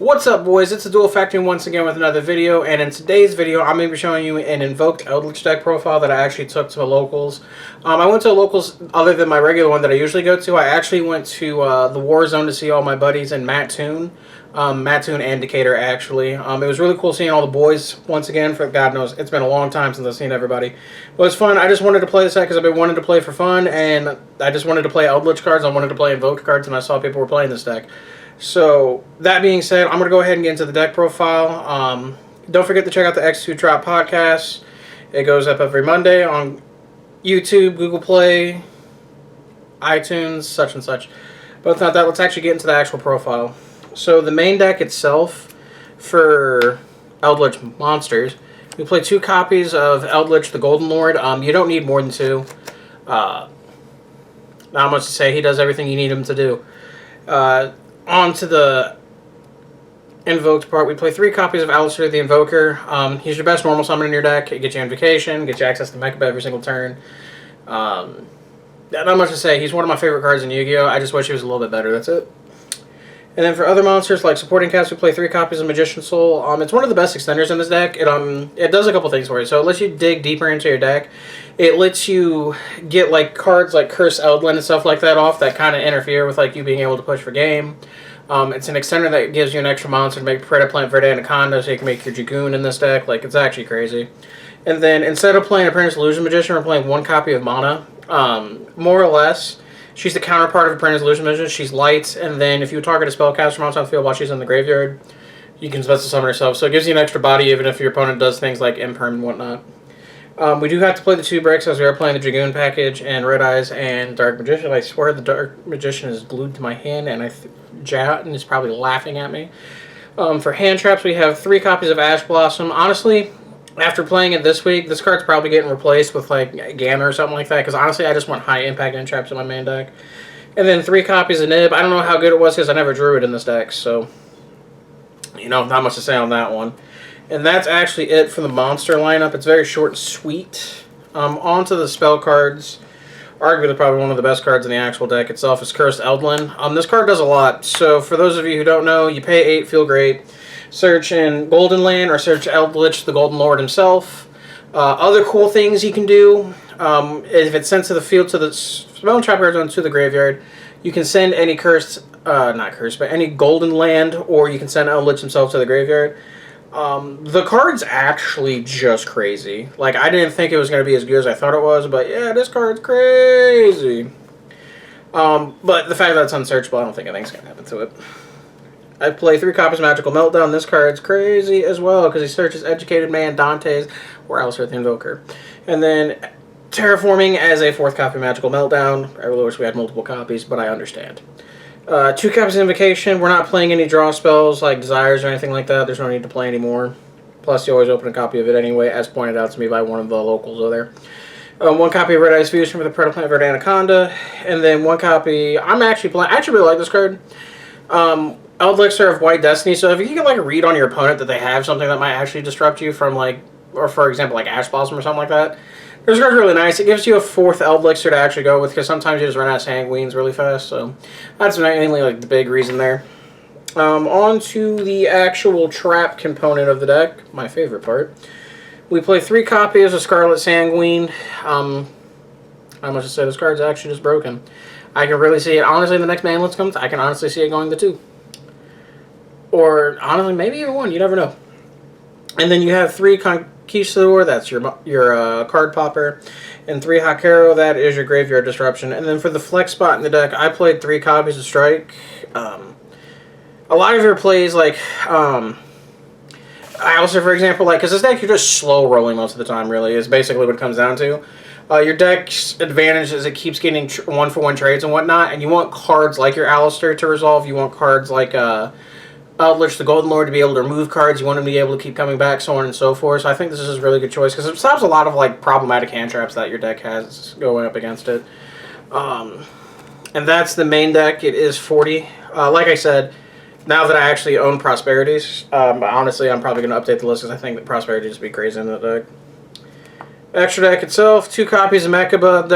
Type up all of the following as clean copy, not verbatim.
What's up, boys? It's TheDuelFactory once again with another video, and in today's video I'm going to be showing you an Invoked Eldlich deck profile that I actually took to a locals. I went to a locals other than my regular one that I usually go to. I actually went to the War Zone to see all my buddies in Mattoon and Decatur, actually. It was really cool seeing all the boys once again. For God knows, it's been a long time since I've seen everybody. But it's fun. I just wanted to play this deck because I've been wanting to play for fun, and I just wanted to play Eldlich cards. I wanted to play Invoked cards, and I saw people were playing this deck. So, that being said, I'm going to go ahead and get into the deck profile. Don't forget to check out the X2 Drop podcast. It goes up every Monday on YouTube, Google Play, iTunes, such and such. But if not that, let's actually get into the actual profile. So, the main deck itself for Eldlich monsters, we play 2 copies of Eldlich the Golden Lord. You don't need more than 2. Not much to say. He does everything you need him to do. On to the Invoked part, we play 3 copies of Alistair the Invoker. He's your best normal summon in your deck. It gets you Invocation, gets you access to Mechaba every single turn. Not much to say. He's one of my favorite cards in Yu-Gi-Oh! I just wish he was a little bit better. That's it. And then for other monsters, like supporting cast, we play 3 copies of Magician's Soul. It's one of the best extenders in this deck. It does a couple things for you. So it lets you dig deeper into your deck. It lets you get like cards like Curse Eldlin and stuff like that off that kind of interfere with like you being able to push for game. It's an extender that gives you an extra monster to make Predaplant Verde Anaconda, so you can make your Dragoon in this deck. Like, it's actually crazy. And then instead of playing Apprentice Illusion Magician, we're playing 1 copy of Mana. More or less, she's the counterpart of Apprentice Illusion Magician. She's light, and then if you target a spellcaster monster on the field while she's in the graveyard, you can special summon herself. So it gives you an extra body even if your opponent does things like Imperm and whatnot. We do have to play the 2 bricks as we are playing the Dragoon package and Red Eyes and Dark Magician. I swear the Dark Magician is glued to my hand, and Jatton is probably laughing at me. For hand traps, we have 3 copies of Ash Blossom. Honestly, after playing it this week, this card's probably getting replaced with like Gamma or something like that, because honestly, I just want high impact hand traps in my main deck. And then 3 copies of Nib. I don't know how good it was because I never drew it in this deck, so not much to say on that one. And that's actually it for the monster lineup. It's very short and sweet. On to the spell cards. Arguably probably one of the best cards in the actual deck itself is Cursed Eldlin. This card does a lot. So for those of you who don't know, you pay 8, feel great. Search in Golden Land or search Eldlich, the Golden Lord himself. Other cool things you can do, if it's sent to the field, to the spell and trap card zone, to the graveyard, you can send any any Golden Land, or you can send Eldlich himself to the graveyard. The card's actually just crazy. Like, I didn't think it was going to be as good as I thought it was, but yeah, this card's crazy. But the fact that it's unsearchable, I don't think anything's going to happen to it. I play 3 copies of Magical Meltdown. This card's crazy as well, because he searches Educated Man, Dante's, or Alistair the Invoker. And then Terraforming as a 4th copy of Magical Meltdown. I really wish we had multiple copies, but I understand. 2 copies of Invocation. We're not playing any draw spells like Desires or anything like that. There's no need to play anymore. Plus, you always open a copy of it anyway, as pointed out to me by one of the locals over there. 1 copy of Red Eyes Fusion for the Predaplant Verde Anaconda. And then 1 copy... I actually really like this card. Eldlich of White Destiny. So if you get like a read on your opponent that they have something that might actually disrupt you from like... Or for example, like Ash Blossom or something like that. This card's really nice. It gives you a 4th Eldlich to actually go with, because sometimes you just run out of Sanguines really fast. So that's mainly like the big reason there. On to the actual trap component of the deck, my favorite part. We play 3 copies of Scarlet Sanguine. I must just say this card's actually just broken. I can really see it. Honestly, the next Manlets comes, I can honestly see it going to 2. Or honestly, maybe even 1. You never know. And then you have 3 Conquistador, that's your card popper, and 3 Hakero, that is your graveyard disruption. And then for the flex spot in the deck, I played 3 copies of Strike. A lot of your plays, like, I also, for example, like, because this deck, you're just slow rolling most of the time, really, is basically what it comes down to. Your deck's advantage is it keeps getting 1-for-1 trades and whatnot, and you want cards like your Alistair to resolve. You want cards like, Eldlich, the Golden Lord, to be able to remove cards. You want him to be able to keep coming back, so on and so forth. So I think this is a really good choice, because it stops a lot of like problematic hand traps that your deck has going up against it. And that's the main deck. It is 40. Like I said, now that I actually own Prosperities, honestly, I'm probably going to update the list, because I think that Prosperities would be crazy in that deck. Extra deck itself, 2 copies of Mechaba.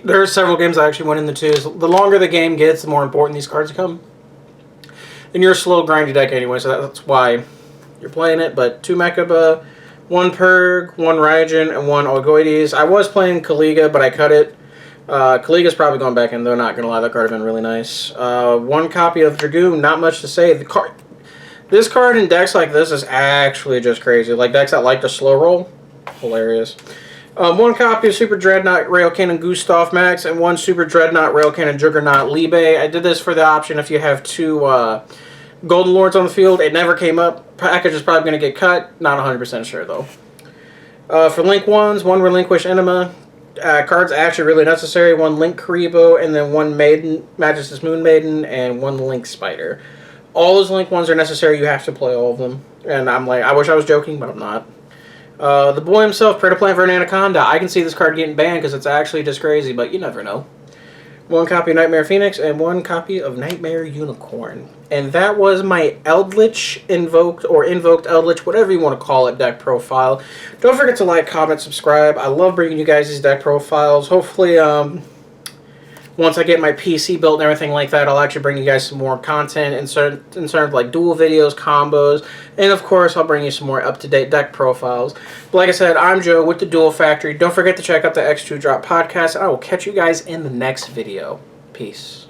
There's several games I actually went in the 2s. The longer the game gets, the more important these cards become. And you're a slow, grindy deck anyway, so that's why you're playing it. But 2 Mechaba, 1 Purg, 1 Raijin, and 1 Ogoides. I was playing Kaliga, but I cut it. Kaliga's probably going back in, though, not going to lie. That card would have been really nice. 1 copy of Dragoon, not much to say. This card in decks like this is actually just crazy. Like decks that like to slow roll, hilarious. 1 copy of Super Dreadnought Rail Cannon Gustav Max and 1 Super Dreadnought Rail Cannon Juggernaut Libe. I did this for the option if you have 2 Golden Lords on the field. It never came up. Package is probably going to get cut. Not 100% sure though. For Link 1s, 1 Relinquish Enema. Cards actually really necessary. 1 Link Karibo and then 1 Maiden, Magistus Moon Maiden, and 1 Link Spider. All those Link ones are necessary. You have to play all of them. And I'm like, I wish I was joking, but I'm not. The boy himself, Predator Plant for an Anaconda. I can see this card getting banned because it's actually just crazy, but you never know. 1 copy of Nightmare Phoenix and 1 copy of Nightmare Unicorn. And that was my Eldlich Invoked Eldlich, whatever you want to call it, deck profile. Don't forget to like, comment, subscribe. I love bringing you guys these deck profiles. Hopefully, once I get my PC built and everything like that, I'll actually bring you guys some more content in terms of like duel videos, combos, and of course I'll bring you some more up-to-date deck profiles. But like I said, I'm Joe with the Duel Factory. Don't forget to check out the X2 Drop podcast, and I will catch you guys in the next video. Peace.